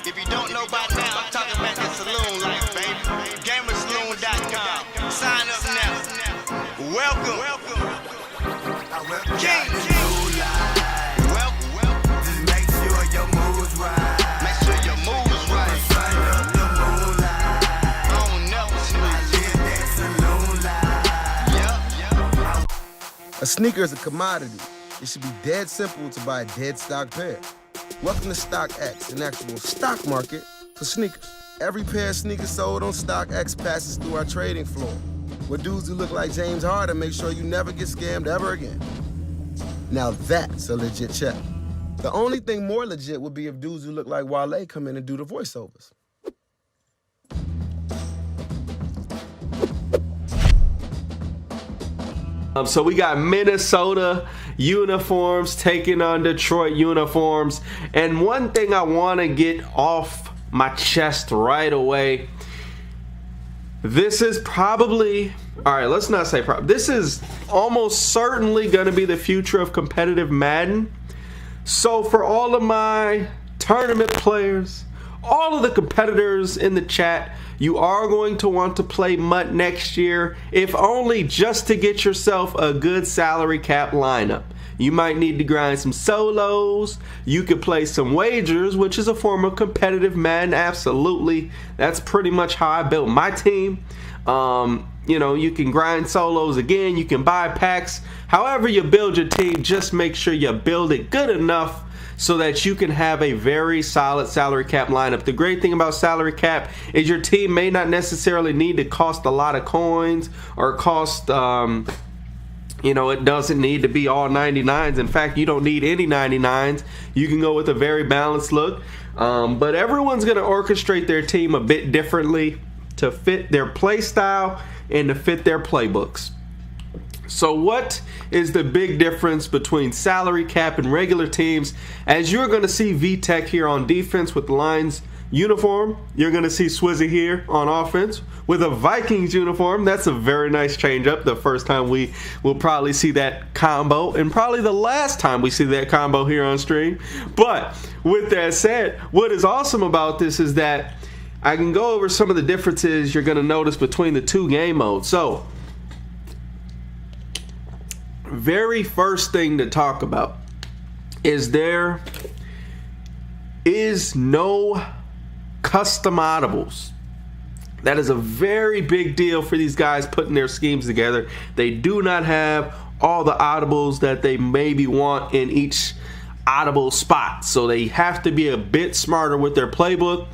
If you don't know by now, I'm talking about that saloon life, baby. GamerSaloon.com. Sign up now. Welcome. King. Welcome. Just make sure your mood's right. Make sure your mood's right. Sun up the moonlight. I don't never I snooze. live that saloon life. Yep. A sneaker is a commodity. It should be dead simple to buy a dead stock pair. Welcome to StockX, an actual stock market for sneakers. Every pair of sneakers sold on StockX passes through our trading floor, where dudes who look like James Harden make sure you never get scammed ever again. Now that's a legit check. The only thing more legit would be if dudes who look like Wale come in and do the voiceovers. So we got Minnesota uniforms taking on Detroit uniforms. And one thing I want to get off my chest right away. This is probably, all right, let's not say probably. This is almost certainly going to be the future of competitive Madden. So for all of my tournament players, all of the competitors in the chat, you are going to want to play MUT next year, if only just to get yourself a good salary cap lineup. You might need to grind some solos. You could play some wagers, which is a form of competitive Madden. Absolutely. That's pretty much how I built my team. You know, you can grind solos again. You can buy packs. However you build your team, just make sure you build it good enough so that you can have a very solid salary cap lineup. The great thing about salary cap is your team may not necessarily need to cost a lot of coins or cost, you know, it doesn't need to be all 99s. In fact, you don't need any 99s. You can go with a very balanced look. But everyone's going to orchestrate their team a bit differently to fit their play style and to fit their playbooks. So what is the big difference between salary cap and regular teams? As you're going to see VTECH here on defense with the Lions uniform. You're going to see SWIZZY here on offense with a Vikings uniform. That's a very nice change up. The first time we will probably see that combo, and probably the last time we see that combo here on stream. But with that said, what is awesome about this is that I can go over some of the differences you're going to notice between the two game modes. So very first thing to talk about is there is no custom audibles. That is a very big deal for these guys putting their schemes together. They do not have all the audibles that they maybe want in each audible spot. So they have to be a bit smarter with their playbook,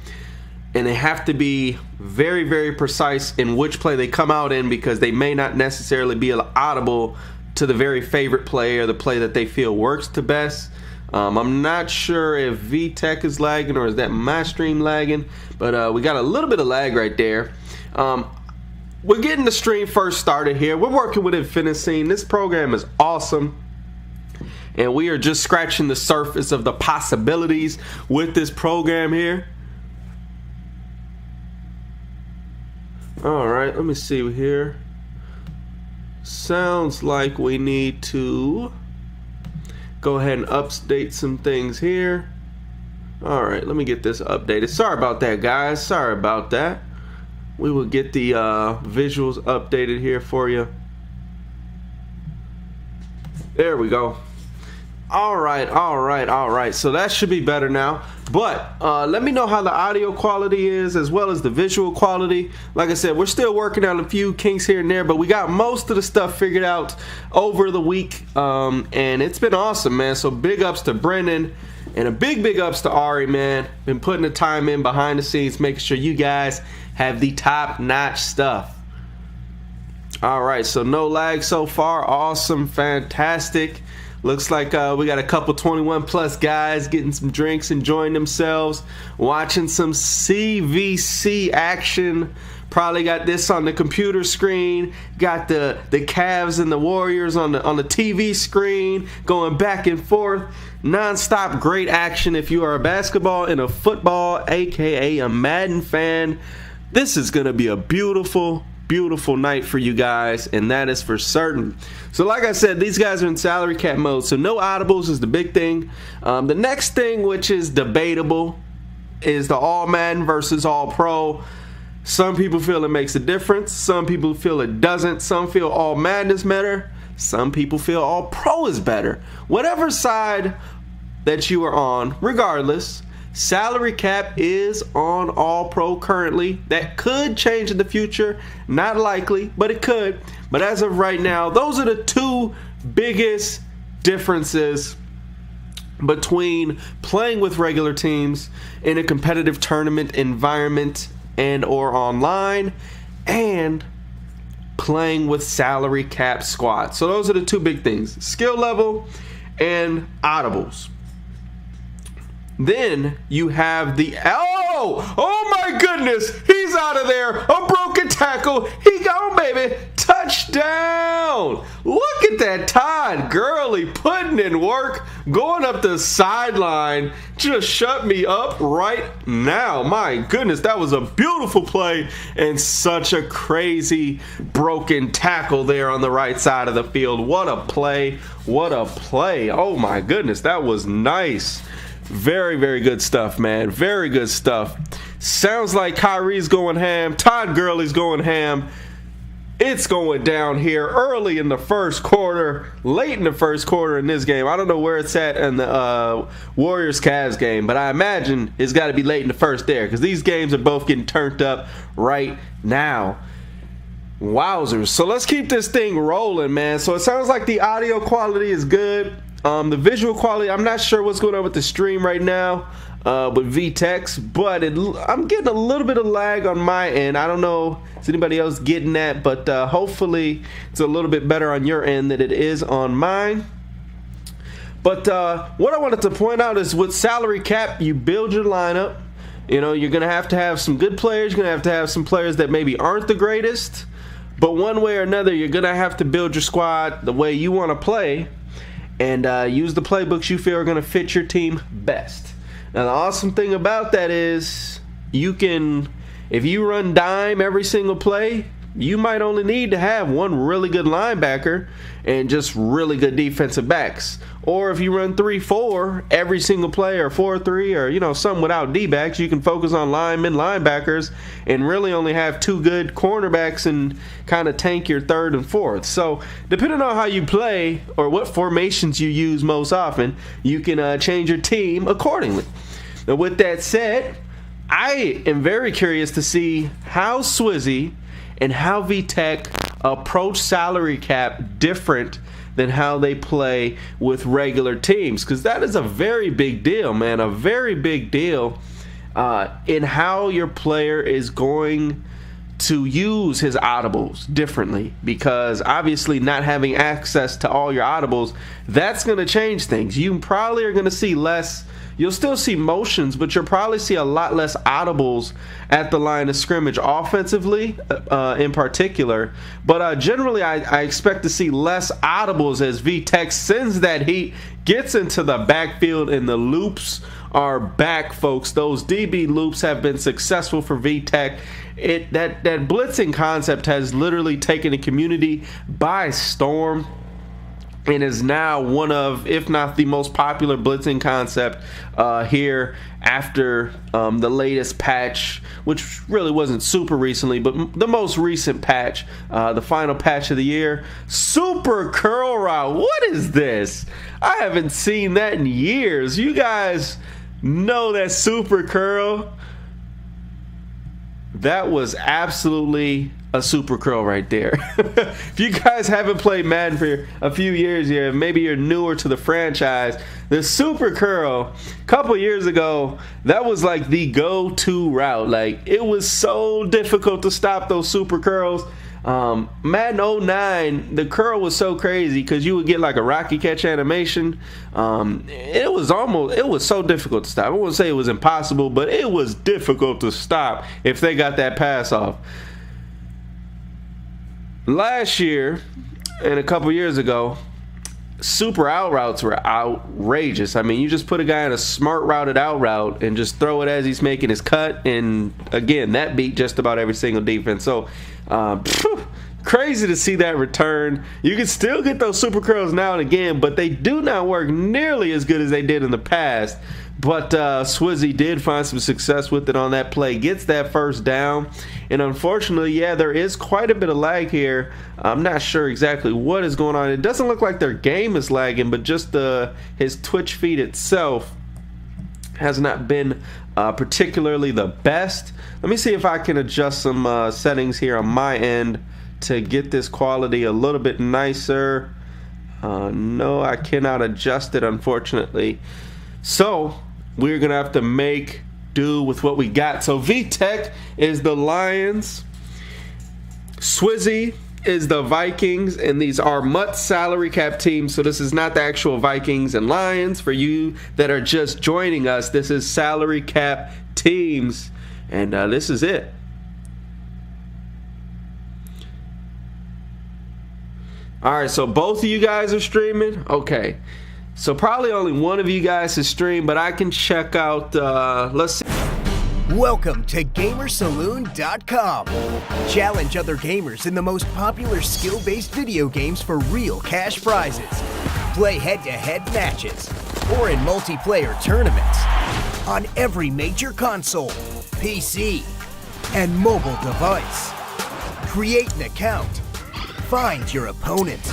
and they have to be very, very precise in which play they come out in, because they may not necessarily be audible to the very favorite play or the play that they feel works the best. I'm not sure if VTECH is lagging or is that my stream lagging, but we got a little bit of lag right there. We're getting the stream first started here. We're working with Infinity. This program is awesome, and we are just scratching the surface of the possibilities with this program here. All right, let me see here. Sounds like we need to go ahead and update some things here. All right, let me get this updated. Sorry about that, guys. Sorry about that. We will get the visuals updated here for you. There we go. All right. So that should be better now. But let me know how the audio quality is as well as the visual quality. Like I said, we're still working on a few kinks here and there, but we got most of the stuff figured out over the week. And it's been awesome, man. So big ups to Brendan and a big ups to Ari, man. Been putting the time in behind the scenes, making sure you guys have the top-notch stuff. All right, so no lag so far. Awesome, fantastic. Looks like we got a couple 21 plus guys getting some drinks, enjoying themselves, watching some CVC action. Probably got this on the computer screen. Got the Cavs and the Warriors on the TV screen, going back and forth, non-stop great action. If you are a basketball and a football, aka a Madden fan, this is gonna be a beautiful night for you guys, and that is for certain. So like I said, these guys are in salary cap mode, so no audibles is the big thing. The next thing, which is debatable, is the All Madden versus All Pro. Some people feel it makes a difference. Some people feel it doesn't. Some feel All Madden is better. Some people feel All Pro is better. Whatever side that you are on, regardless, salary cap is on All Pro currently. That could change in the future. Not likely, but it could. But as of right now, those are the two biggest differences between playing with regular teams in a competitive tournament environment and or online, and playing with salary cap squads. So those are the two big things: skill level and audibles. Then you have the oh my goodness, he's out of there. A broken tackle. He gone, baby. Touchdown. Look at that Todd Gurley putting in work, going up the sideline. Just shut me up right now. My goodness, that was a beautiful play and such a crazy broken tackle there on the right side of the field. What a play. What a play. Oh my goodness, that was nice. Very, very good stuff, man. Very good stuff. Sounds like Kyrie's going ham. Todd Gurley's going ham. It's going down here early in the first quarter, late in the first quarter in this game. I don't know where it's at in the Warriors-Cavs game, but I imagine it's got to be late in the first there, because these games are both getting turned up right now. Wowzers. So let's keep this thing rolling, man. So it sounds like the audio quality is good. The visual quality, I'm not sure what's going on with the stream right now with VTECH, but I'm getting a little bit of lag on my end. I don't know if anybody else getting that, but hopefully it's a little bit better on your end than it is on mine. But what I wanted to point out is with salary cap, you build your lineup. You know, you're going to have some good players. You're going to have some players that maybe aren't the greatest, but one way or another, you're going to have to build your squad the way you want to play, and use the playbooks you feel are going to fit your team best. Now, the awesome thing about that is you can, if you run dime every single play, you might only need to have one really good linebacker and just really good defensive backs. Or if you run 3-4 every single play, or 4-3, or, you know, some without D-backs, you can focus on linemen, linebackers, and really only have two good cornerbacks and kind of tank your third and fourth. So depending on how you play or what formations you use most often, you can change your team accordingly. Now, with that said, I am very curious to see how SWIZZY and how VTECH approach salary cap different than how they play with regular teams, because that is a very big deal, man. A very big deal in how your player is going to use his audibles differently, because obviously not having access to all your audibles, that's going to change things. You probably are going to see less. You'll still see motions, but you'll probably see a lot less audibles at the line of scrimmage offensively in particular. But generally, I expect to see less audibles as VTECH sends that heat, gets into the backfield, and the loops are back, folks. Those DB loops have been successful for VTECH. That blitzing concept has literally taken the community by storm, and is now one of, if not the most popular blitzing concept here after the latest patch, which really wasn't super recently, but the most recent patch, the final patch of the year. Super curl route. What is this? I haven't seen that in years. You guys know that super curl? That was absolutely a super curl right there. If you guys haven't played Madden for a few years here, maybe you're newer to the franchise, the super curl, a couple years ago, that was like the go-to route. Like, it was so difficult to stop those super curls. Madden 09, the curl was so crazy because you would get like a Rocky catch animation. It was so difficult to stop. I wouldn't say it was impossible, but it was difficult to stop if they got that pass off. Last year and a couple years ago, super out routes were outrageous. I mean, you just put a guy in a smart routed out route and just throw it as he's making his cut, and again, that beat just about every single defense. So crazy to see that return. You can still get those super curls now and again, but they do not work nearly as good as they did in the past. But SWIZZY did find some success with it on that play. Gets that first down. And unfortunately, yeah, there is quite a bit of lag here. I'm not sure exactly what is going on. It doesn't look like their game is lagging, but just his Twitch feed itself has not been particularly the best. Let me see if I can adjust some settings here on my end to get this quality a little bit nicer. No, I cannot adjust it, unfortunately. So we're gonna have to make do with what we got. So VTECH is the Lions, SWIZZY is the Vikings, and these are MUT salary cap teams. So this is not the actual Vikings and Lions. For you that are just joining us, this is salary cap teams, and this is it. All right, so both of you guys are streaming. Okay, so probably only one of you guys is stream, but I can check out. Let's see. Welcome to GamerSaloon.com. Challenge other gamers in the most popular skill-based video games for real cash prizes. Play head-to-head matches or in multiplayer tournaments on every major console, PC, and mobile device. Create an account, find your opponent,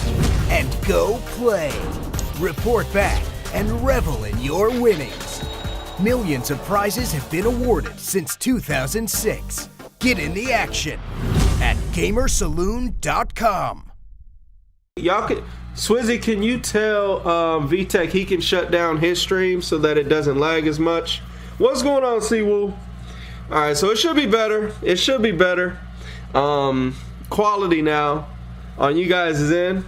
and go play. Report back and revel in your winnings. Millions of prizes have been awarded since 2006. Get in the action at GamerSaloon.com. Y'all can, SWIZZY, can you tell VTECH he can shut down his stream so that it doesn't lag as much? What's going on, Seawolf? All right, so it should be better. It should be better. Quality now on you guys is in.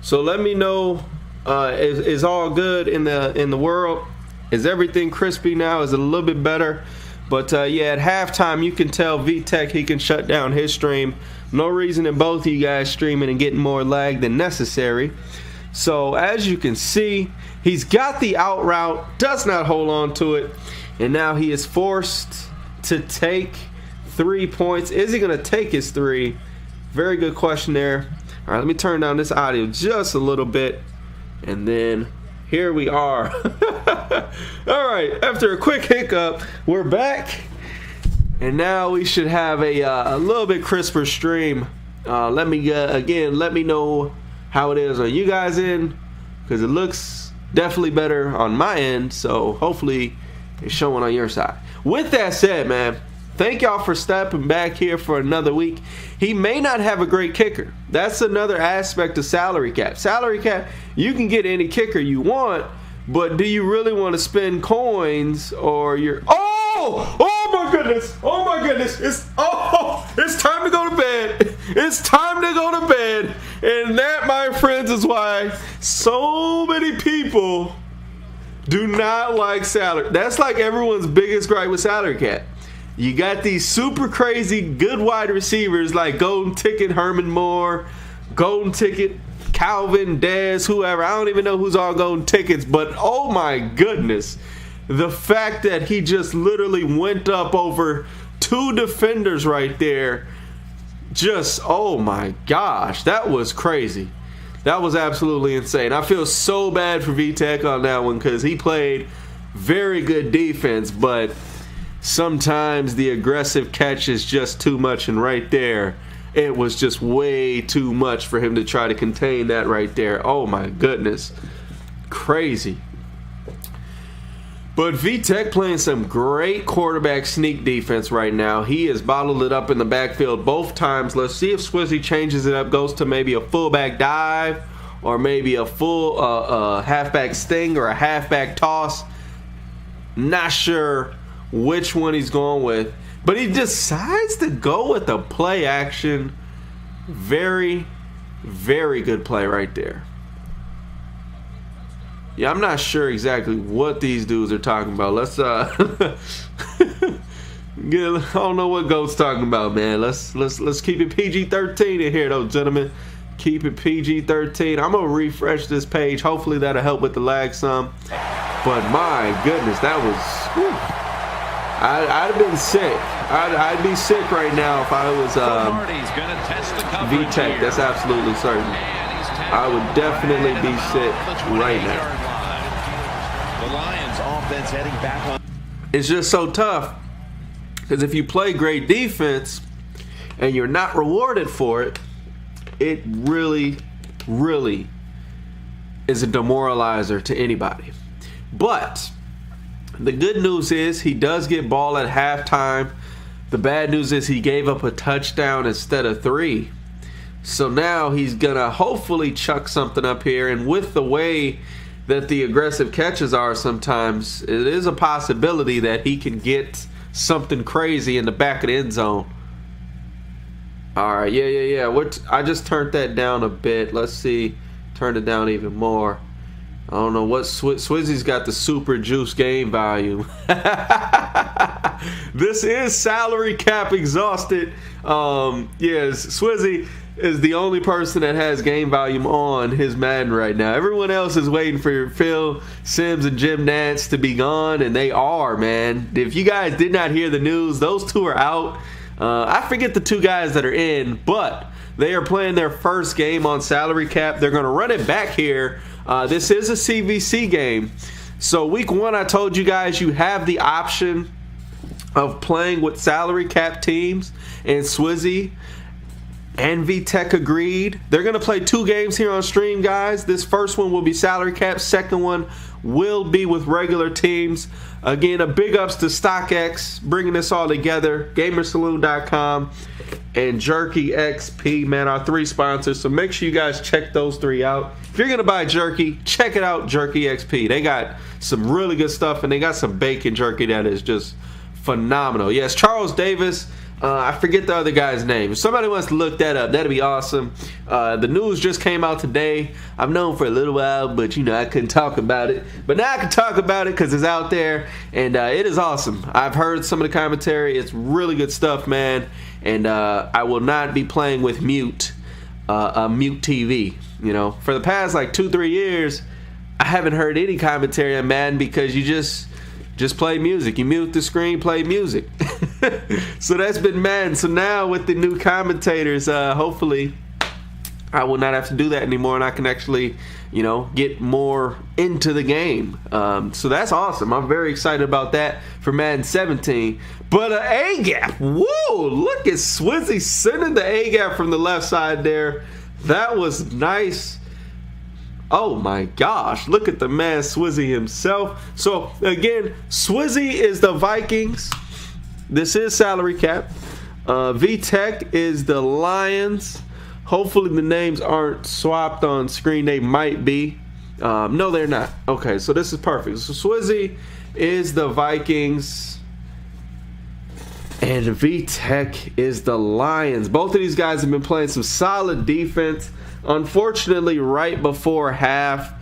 So let me know. Is all good in the world? Is everything crispy now? Is it a little bit better? But yeah, at halftime you can tell VTECH he can shut down his stream. No reason in both of you guys streaming and getting more lag than necessary. So as you can see, he's got the out route, does not hold on to it, and now he is forced to take 3 points. Is he going to take his 3? Very good question there. All right, let me turn down this audio just a little bit. And then here we are. All right, after a quick hiccup, we're back. And now we should have a little bit crisper stream. Let me know how it is on you guys' end, because it looks definitely better on my end. So hopefully it's showing on your side. With that said, man, thank y'all for stepping back here for another week. He may not have a great kicker. That's another aspect of salary cap. Salary cap, you can get any kicker you want, but do you really want to spend coins or your... Oh my goodness. Oh my goodness. It's time to go to bed. It's time to go to bed. And that, my friends, is why so many people do not like salary. That's like everyone's biggest gripe with salary cap. You got these super crazy good wide receivers like Golden Ticket, Herman Moore, Golden Ticket, Calvin, Dez, whoever. I don't even know who's all Golden Tickets, but oh my goodness. The fact that he just literally went up over 2 defenders right there. Just, oh my gosh, that was crazy. That was absolutely insane. I feel so bad for VTECH on that one because he played very good defense, but sometimes the aggressive catch is just too much, and right there, it was just way too much for him to try to contain that right there. Oh my goodness. Crazy. But VTECH playing some great quarterback sneak defense right now. He has bottled it up in the backfield both times. Let's see if SWIZZY changes it up, goes to maybe a fullback dive or maybe a full halfback sting or a halfback toss. Not sure which one he's going with, but he decides to go with the play action. Very, very good play right there. Yeah, I'm not sure exactly what these dudes are talking about. Let's I don't know what GOAT's talking about, man. Let's keep it PG-13 in here, though, gentlemen. Keep it PG-13. I'm gonna refresh this page. Hopefully that'll help with the lag some. But my goodness, that was. Whew. I'd have been sick. I'd be sick right now if I was VTECH. That's absolutely certain. I would definitely be sick right now. offense heading back on. It's just so tough because if you play great defense and you're not rewarded for it, it really, really is a demoralizer to anybody. But the good news is he does get ball at halftime. The bad news is he gave up a touchdown instead of 3. So now he's going to hopefully chuck something up here. And with the way that the aggressive catches are sometimes, it is a possibility that he can get something crazy in the back of the end zone. All right, yeah. I just turned that down a bit. Let's see. Turn it down even more. I don't know what Swizzy's got the super juice game volume. This is salary cap exhausted. Yes, Swizzy is the only person that has game volume on his Madden right now. Everyone else is waiting for Phil Simms and Jim Nantz to be gone, and they are, man. If you guys did not hear the news, those two are out. I forget the 2 guys that are in, but they are playing their first game on salary cap. They're going to run it back here. This is a CVC game. So week 1, I told you guys you have the option of playing with salary cap teams, and Swizzy and VTECH agreed. They're going to play 2 games here on stream, guys. This first one will be salary cap. Second one will be with regular teams. Again, a big ups to StockX bringing this all together. GamerSaloon.com and Jerky XP, man, our 3 sponsors. So make sure you guys check those 3 out. If you're going to buy jerky, check it out, Jerky XP. They got some really good stuff, and they got some bacon jerky that is just phenomenal. Yes, Charles Davis. I forget the other guy's name. If somebody wants to look that up, that'd be awesome. The news just came out today. I've known for a little while, but I couldn't talk about it. But now I can talk about it because it's out there, and it is awesome. I've heard some of the commentary. It's really good stuff, man. And I will not be playing with mute TV. For the past like 2-3 years, I haven't heard any commentary on Madden because you just play music. You mute the screen, play music. So that's been Madden. So now with the new commentators, hopefully I will not have to do that anymore, and I can actually, get more into the game. So that's awesome. I'm very excited about that for Madden 17. But an A-gap. Whoa, look at Swizzy sending the A-gap from the left side there. That was nice. Oh my gosh, look at the man Swizzy himself. So again, Swizzy is the Vikings. This is salary cap. VTECH is the Lions. Hopefully the names aren't swapped on screen. They might be. No, they're not. Okay, so this is perfect. So Swizzy is the Vikings, and VTECH is the Lions. Both of these guys have been playing some solid defense. Unfortunately, right before half,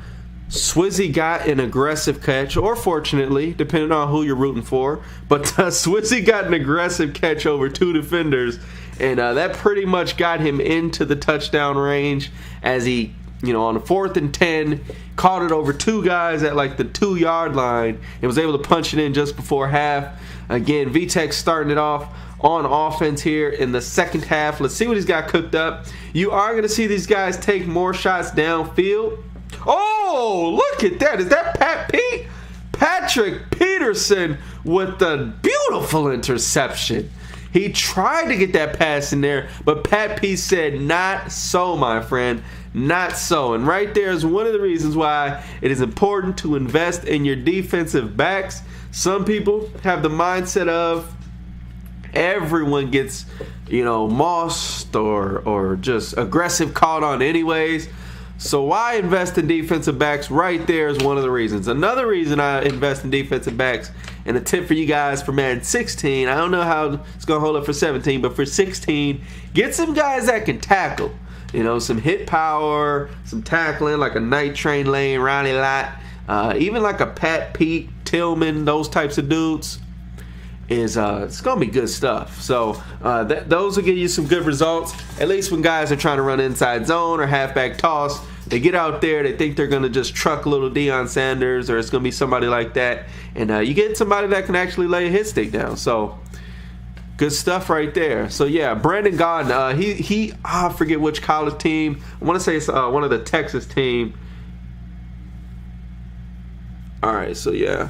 Swizzy got an aggressive catch, or fortunately, depending on who you're rooting for. But Swizzy got an aggressive catch over 2 defenders, and that pretty much got him into the touchdown range as he, on the 4th and 10, caught it over 2 guys at like the 2-yard line and was able to punch it in just before half. Again, VTECH starting it off on offense here in the second half. Let's see what he's got cooked up. You are going to see these guys take more shots downfield. Oh, look at that. Is that Patrick Peterson with the beautiful interception. He tried to get that pass in there, but Pat P said, not so, my friend. Not so. And right there is one of the reasons why it is important to invest in your defensive backs. Some people have the mindset of everyone gets, mossed or just aggressive caught on anyways. So why invest in defensive backs? Right there is one of the reasons. Another reason I invest in defensive backs, and a tip for you guys for Madden 16, I don't know how it's going to hold up for 17, but for 16, get some guys that can tackle. Some hit power, some tackling, like a Night Train Lane, Ronnie Lott, even like a Pat Pete, Tillman, those types of dudes. It's going to be good stuff. So those will give you some good results, at least when guys are trying to run inside zone or halfback toss. They get out there, they think they're going to just truck a little Deion Sanders, or it's going to be somebody like that, and you get somebody that can actually lay a hit stick down. So good stuff right there. So yeah, Brandon Gaudin, I forget which college team. I want to say it's one of the Texas team. All right, so yeah.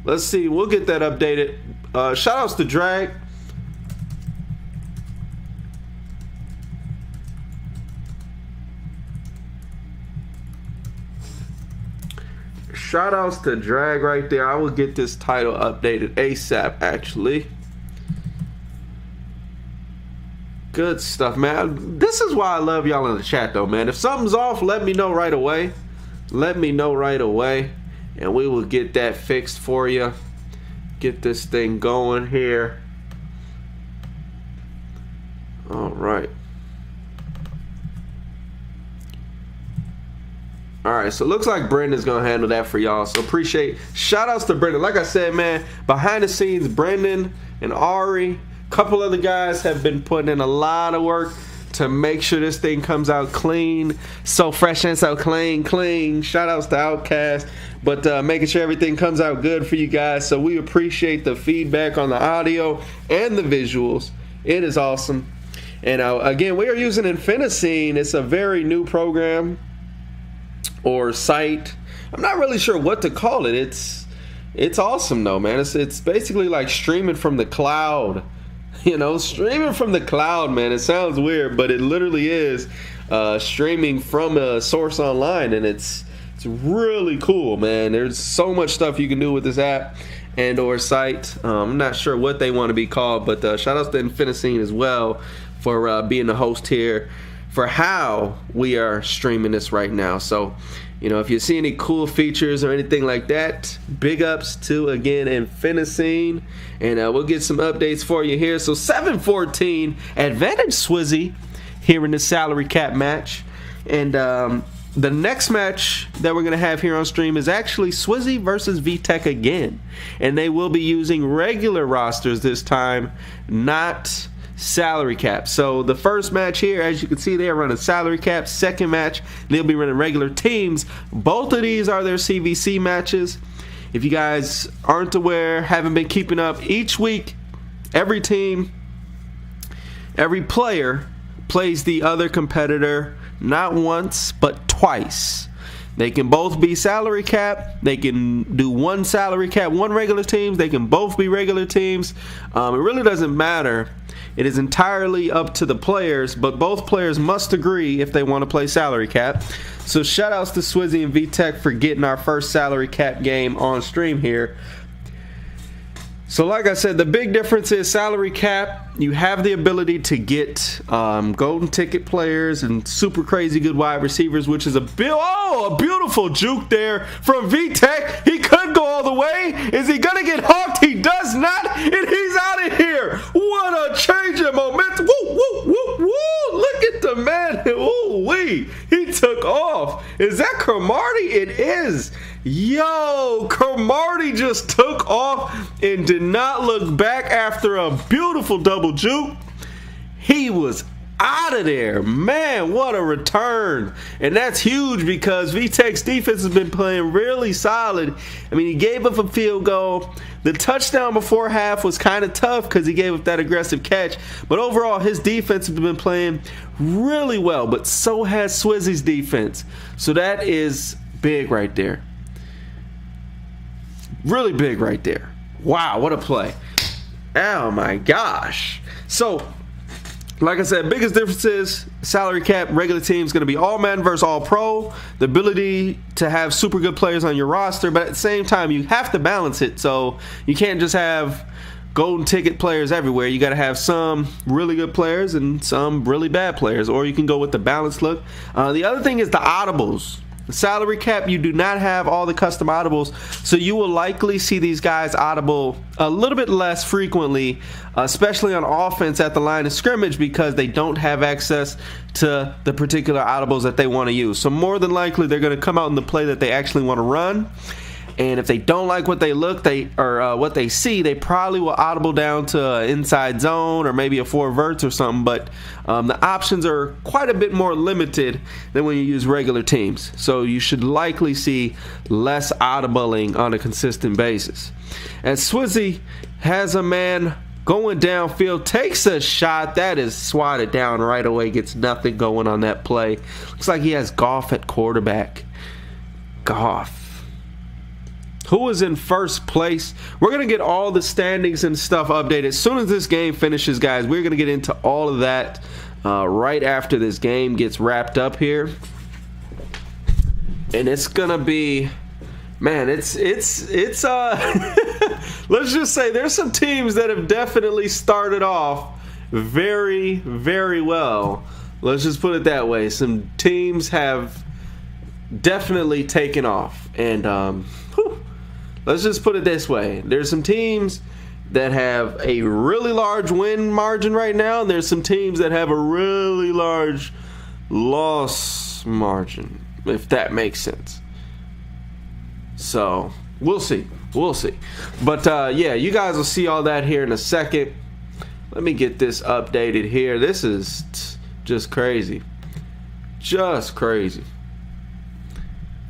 let's see. We'll get that updated. Shout outs to Drag. Shout outs to Drag right there. I will get this title updated ASAP, actually. Good stuff, man. This is why I love y'all in the chat, though, man. If something's off, let me know right away. Let me know right away, and we will get that fixed for you. Get this thing going here. All right. All right, so it looks like Brendan's gonna handle that for y'all. So appreciate. Shout outs to Brendan. Like I said, man, behind the scenes, Brendan and Ari, a couple other guys have been putting in a lot of work to make sure this thing comes out clean, so fresh and so clean. Shout outs to Outcast, but making sure everything comes out good for you guys. So we appreciate the feedback on the audio and the visuals. It is awesome. And again, we are using Infinity. It's a very new program or site. I'm not really sure what to call it. It's awesome though, man. It's basically like streaming from the cloud. You know, streaming from the cloud, man. It sounds weird, but it literally is streaming from a source online, and it's really cool, man. There's so much stuff you can do with this app and or site. I'm not sure what they want to be called, but shout out to Infinity as well for being the host here for how we are streaming this right now. So, you know, if you see any cool features or anything like that, big ups to, again, Infinity. And we'll get some updates for you here. So 7-14, advantage SWIZZY here in the salary cap match. And the next match that we're going to have here on stream is actually SWIZZY versus VTECH again. And they will be using regular rosters this time, not salary cap. So the first match here, as you can see, they're running salary cap. Second match, they'll be running regular teams. Both of these are their CVC matches. If you guys aren't aware, haven't been keeping up, each week, every team, every player plays the other competitor not once, but twice. They can both be salary cap. They can do one salary cap, one regular teams. They can both be regular teams. It really doesn't matter. It is entirely up to the players, but both players must agree if they want to play salary cap. So shout outs to SWIZZY and VTECH for getting our first salary cap game on stream here. So like I said, the big difference is salary cap, you have the ability to get golden ticket players and super crazy good wide receivers, which is a beautiful juke there from VTECH. He could go all the way. Is he going to get hawked? He does not, and he's out of here. What a change of momentum. Woo, woo, woo, woo. Look at the man. Ooh, wee. He took off. Is that Cromartie? It is. Yo, Cromartie just took off and did not look back after a beautiful double juke. He was out of there. Man, what a return. And that's huge because VTECH's defense has been playing really solid. I mean, he gave up a field goal. The touchdown before half was kind of tough because he gave up that aggressive catch. But overall, his defense has been playing really well. But so has SWIZZY's defense. So that is big right there. Really big right there. Wow, what a play. Oh my gosh. So, like I said, biggest difference is salary cap, regular team is going to be all Madden versus all pro. The ability to have super good players on your roster, but at the same time, you have to balance it. So, you can't just have golden ticket players everywhere. You got to have some really good players and some really bad players, or you can go with the balanced look. The other thing is the audibles. The salary cap, you do not have all the custom audibles, so you will likely see these guys audible a little bit less frequently, especially on offense at the line of scrimmage, because they don't have access to the particular audibles that they want to use. So more than likely, they're going to come out in the play that they actually want to run. And if they don't like what they what they see, they probably will audible down to an inside zone or maybe a 4 verts or something. But the options are quite a bit more limited than when you use regular teams. So you should likely see less audibling on a consistent basis. And SWIZZY has a man going downfield, takes a shot. That is swatted down right away, gets nothing going on that play. Looks like he has Goff at quarterback. Goff. who is in first place. We're going to get all the standings and stuff updated as soon as this game finishes, guys. We're going to get into all of that right after this game gets wrapped up here. And it's going to be, man, it's let's just say there's some teams that have definitely started off very, very well. Let's just put it that way. Some teams have definitely taken off. And let's just put it this way. There's some teams that have a really large win margin right now, and there's some teams that have a really large loss margin, if that makes sense. So we'll see. But yeah, you guys will see all that here in a second. Let me get this updated here. This is just crazy.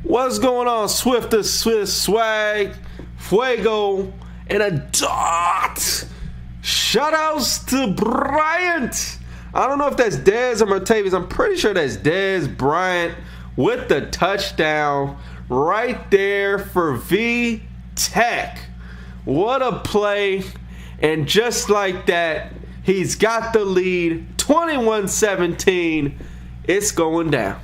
What's going on, Swift the Swiss Swag, Fuego, and a dot? Shoutouts to Bryant. I don't know if that's Dez or Martavius. I'm pretty sure that's Dez Bryant with the touchdown right there for VTECH. What a play. And just like that, he's got the lead, 21-17. It's going down.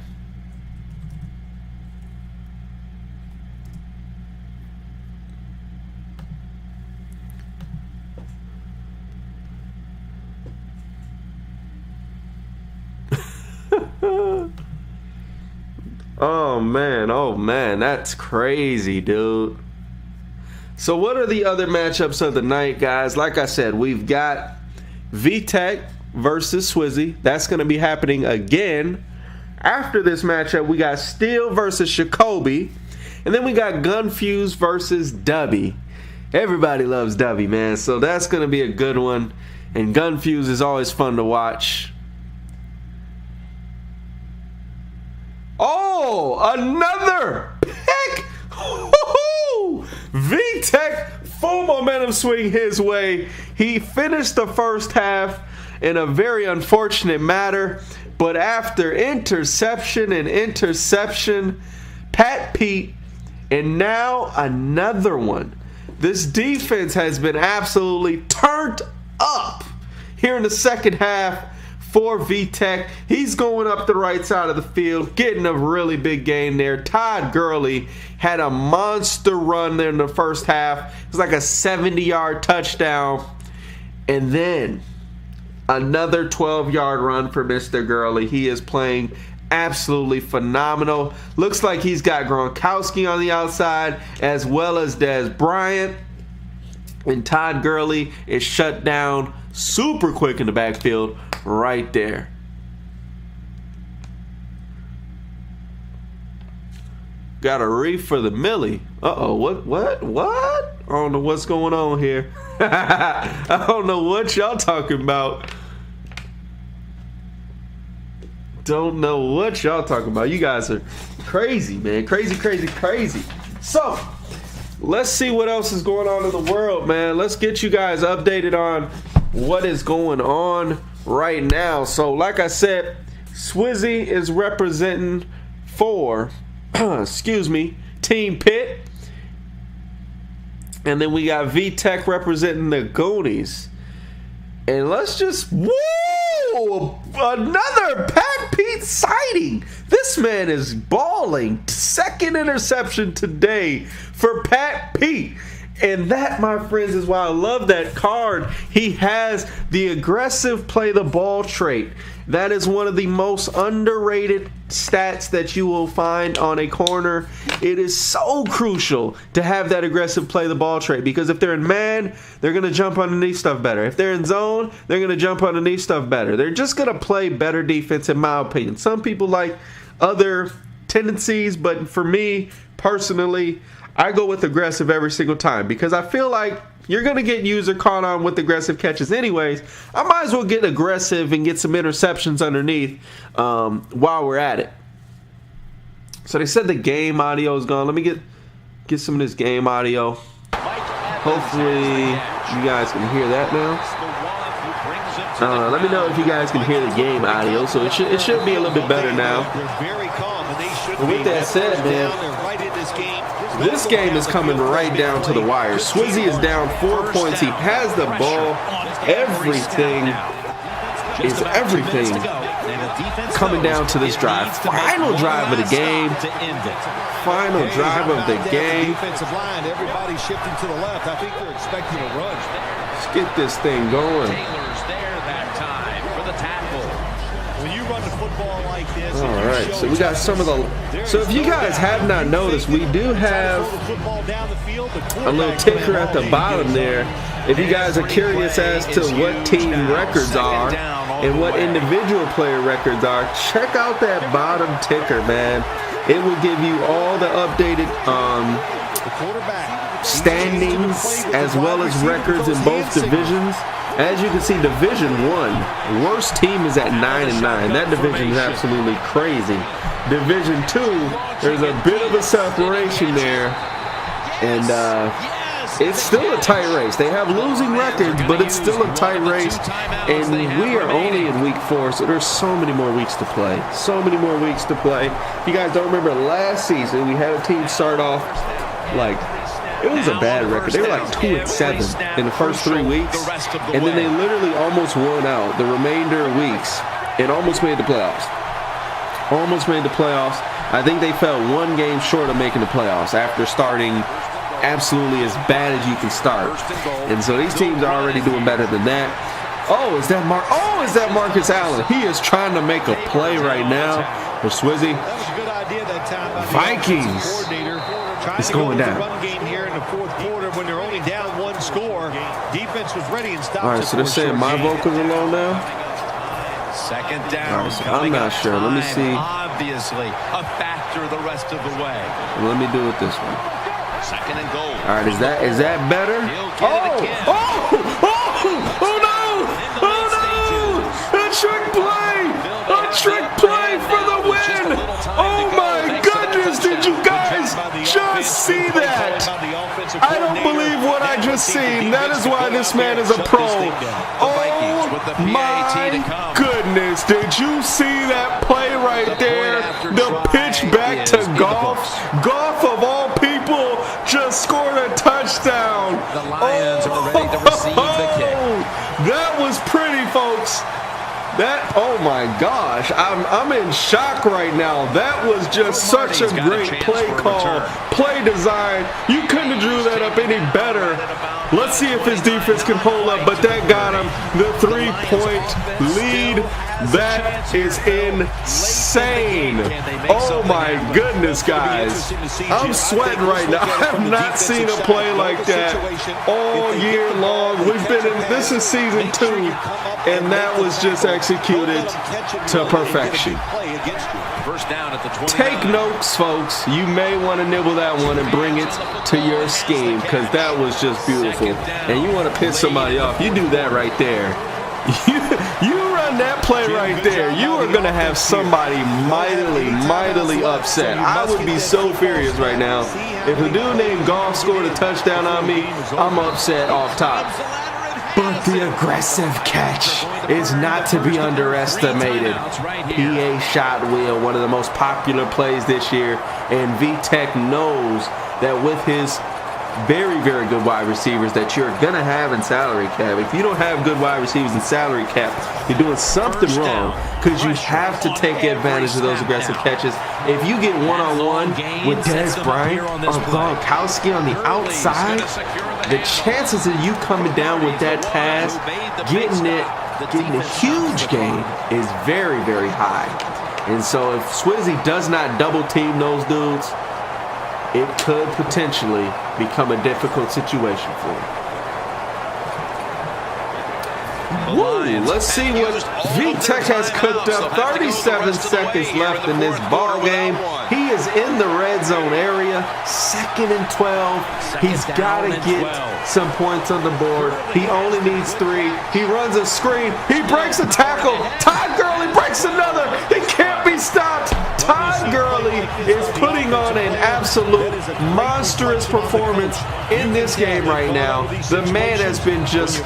Oh man, that's crazy, dude. So what are the other matchups of the night, guys? Like I said, we've got VTECH versus SWIZZY. That's going to be happening again. After this matchup, we got Steel versus Shakobi. And then we got Gunfuse versus Dubby. Everybody loves Dubby, man. So that's going to be a good one. And Gunfuse is always fun to watch. Oh, another pick. VTECH, full momentum swing his way. He finished the first half in a very unfortunate matter, but after interception and interception, Pat Pete, and now another one. This defense has been absolutely turned up here in the second half for VTECH. He's going up the right side of the field, getting a really big gain there. Todd Gurley had a monster run there in the first half. It was like a 70-yard touchdown. And then another 12-yard run for Mr. Gurley. He is playing absolutely phenomenal. Looks like he's got Gronkowski on the outside as well as Dez Bryant. And Todd Gurley is shut down super quick in the backfield right there. Got a reef for the Millie. Uh-oh, what? I don't know what's going on here. I don't know what y'all talking about. Don't know what y'all talking about. You guys are crazy, man. Crazy. So, let's see what else is going on in the world, man. Let's get you guys updated on what is going on right now. So, like I said, SWIZZY is representing for, Team Pitt. And then we got VTECH representing the Goonies. And let's just, another Pat Pete sighting. This man is balling. Second interception today for Pat Pete. And that, my friends, is why I love that card. He has the aggressive play the ball trait. That is one of the most underrated stats that you will find on a corner. It is so crucial to have that aggressive play the ball trait, because if they're in man, they're going to jump underneath stuff better. If they're in zone, they're going to jump underneath stuff better. They're just going to play better defense, in my opinion. Some people like other tendencies, but for me, personally, I go with aggressive every single time, because I feel like you're going to get user caught on with aggressive catches anyways. I might as well get aggressive and get some interceptions underneath while we're at it. So they said the game audio is gone. Let me get some of this game audio. Hopefully you guys can hear that now. Let me know if you guys can hear the game audio. So it should be a little bit better now. But with that said, man, This game is coming right down to the wire. SWIZZY is down 4 points. He has the ball. Everything coming down to this drive. Final drive of the game. Final drive of the game. Everybody shifting to the left. I think they're expecting a run. Let's get this thing going. Taylor's there that time for the tackle. When you run the football like this, all right, so we got some of the. So if you guys have not noticed, we do have a little ticker at the bottom there. If you guys are curious as to what team records are and what individual player records are, check out that bottom ticker, man. It will give you all the updated standings as well as records in both divisions. As you can see, Division 1, worst team is at 9-9. That division is absolutely crazy. Division 2, there's a bit of a separation there. And it's still a tight race. They have losing records, but it's still a tight race. And we are only in week 4, so there's so many more weeks to play. So many more weeks to play. If you guys don't remember last season, we had a team start off like, it was a bad record. They were like 2-7 in the first 3 weeks. And then they literally almost won out the remainder of weeks and almost made the playoffs. Almost made the playoffs. I think they fell 1 game short of making the playoffs after starting absolutely as bad as you can start. And so these teams are already doing better than that. Oh, is that Marcus Allen? He is trying to make a play right now for SWIZZY. Vikings. It's going down. All right, so they're saying my vocals are low now. Second down. Right, so I'm not sure. Let me see. Obviously, a factor the rest of the way. Let me do it this way. Second and goal. All right, is that better? A trick play for the win! Oh my goodness, did you guys just see that? I don't believe what I just seen. That is why this man is a pro. Oh my goodness, did you see that play right there? The pitch back to Goff. Goff of all people just scored a touchdown. The Lions are ready to receive the kick. That was pretty, folks. Oh my gosh, I'm in shock right now. That was just such a great play call, play design. You couldn't have drew that up any better. Let's see if his defense can hold up, but that got him the 3-point lead. That is insane. Oh my goodness, guys. I'm sweating right now. I have not seen a play like that all year long. We've been in, this is season 2, and that was just executed to perfection. Take notes, folks. You may want to nibble that one and bring it to your scheme, because that was just beautiful. And you want to piss somebody off, you do that right there. You run that play right there, you are going to have somebody mightily upset. I would be so furious right now. If a dude named Goff scored a touchdown on me, I'm upset off top. But the aggressive catch is not to be underestimated. PA shot wheel, one of the most popular plays this year, and VTECH knows that with his very good wide receivers that you're going to have in salary cap. If you don't have good wide receivers in salary cap, you're doing something wrong, because you have to take advantage of those aggressive catches. If you get one-on-one with Dez Bryant or Gronkowski on the outside, the chances of you coming down with that pass, getting a huge gain is very high. And so if SWIZZY does not double team those dudes, it could potentially become a difficult situation for him. Woo, let's see what VTECH has cooked up. 37 seconds left in this ball game. He is in the red zone area. 2nd and 12. He's got to get some points on the board. He only needs 3. He runs a screen. He breaks a tackle. Todd Gurley breaks another. He can't be stopped. Todd Gurley is putting on an absolute monstrous performance in this game right now. The man has been just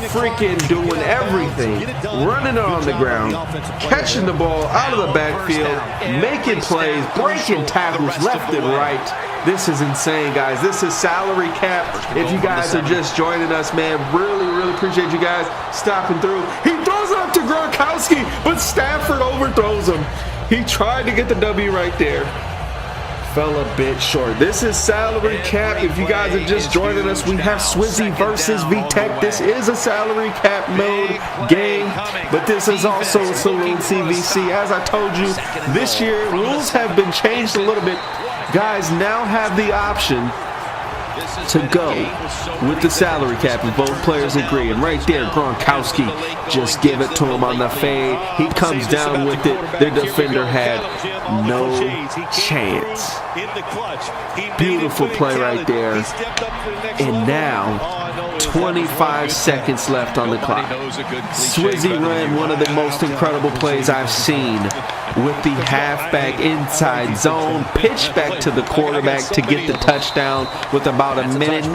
freaking doing everything, running on the ground, catching the ball out of the backfield, making plays, breaking tackles left and right. This is insane, guys. This is salary cap. If you guys are just joining us, man, really appreciate you guys stopping through. He throws it up to Gronkowski, but Stafford overthrows him. He tried to get the W right there. Fell a bit short. This is salary cap. If you guys are just joining us, we have SWIZZY versus VTECH. This is a salary cap mode game, but this is also a Saloon CVC. As I told you, this year rules have been changed a little bit. Guys now have the option to go with the salary cap if both players agree. And right there, Gronkowski just give it to him on the fade. He comes down with it. The defender had no chance. Beautiful play right there. And now 25 seconds left on the clock. SWIZZY ran one of the most incredible plays I've seen with the halfback inside zone, pitch back to the quarterback to get the touchdown with about a minute,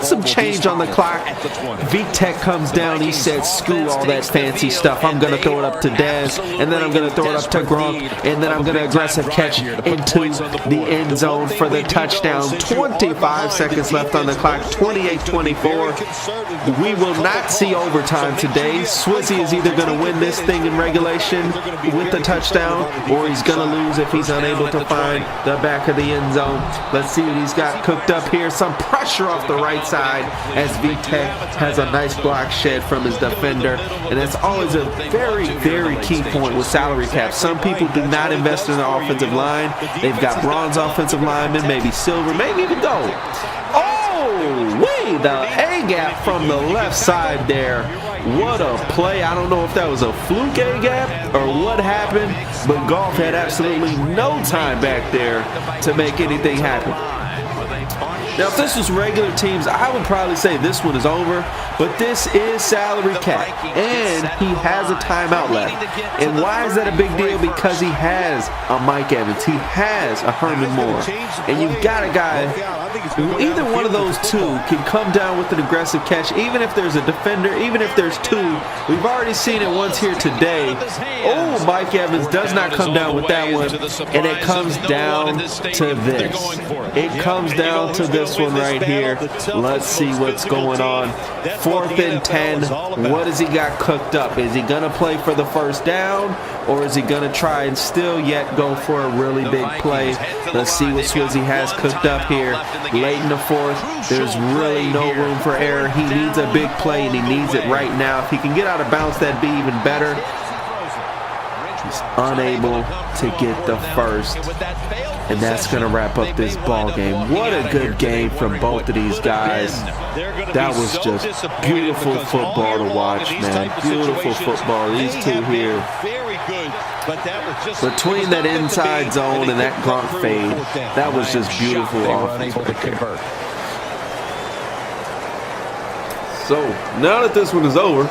some change on the clock. VTECH comes down. He said, screw all that fancy stuff. I'm going to throw it up to Dez, and then I'm going to throw it up to Gronk, and then I'm going to aggressive catch into the end zone for the touchdown. 25 seconds left on the clock, 28-24. We will not see overtime today. SWIZZY is either going to win this thing in regulation with the touchdown, or he's going to lose if he's unable to find the back of the end zone. Let's see what he's got cooked up here. Some pressure off the right side as VTECH has a nice block shed from his defender. And that's always a very key point with salary cap. Some people do not invest in the offensive line. They've got bronze offensive linemen, maybe silver, maybe even gold. Oh, the A-gap from the left side there. What a play. I don't know if that was a fluke A-gap or what happened, but Golf had absolutely no time back there to make anything happen. Now, if this was regular teams, I would probably say this one is over, but this is salary cap, and he has a timeout left. And why is that a big deal? Because he has a Mike Evans, he has a Herman Moore, and you've got a guy who either one of those two can come down with an aggressive catch, even if there's a defender, even if there's two. We've already seen it once here today. Oh, Mike Evans does not come down with that one, and it comes down to this. It comes down to this one right here. Let's see what's going on. 4th and 10. What has he got cooked up? Is he gonna play for the first down, or is he gonna try and still yet go for a really big play? Let's see what SWIZZY has cooked up here. Late in the 4th, there's really no room for error. He needs a big play, and he needs it right now. If he can get out of bounds, that'd be even better. He's unable to get the first, and that's going to wrap up this ball game. What a good game from both of these guys. That was just beautiful football to watch, man. Beautiful football. These two here, between that inside zone and that Gronk fade, that was just beautiful offense right there. So now that this one is over,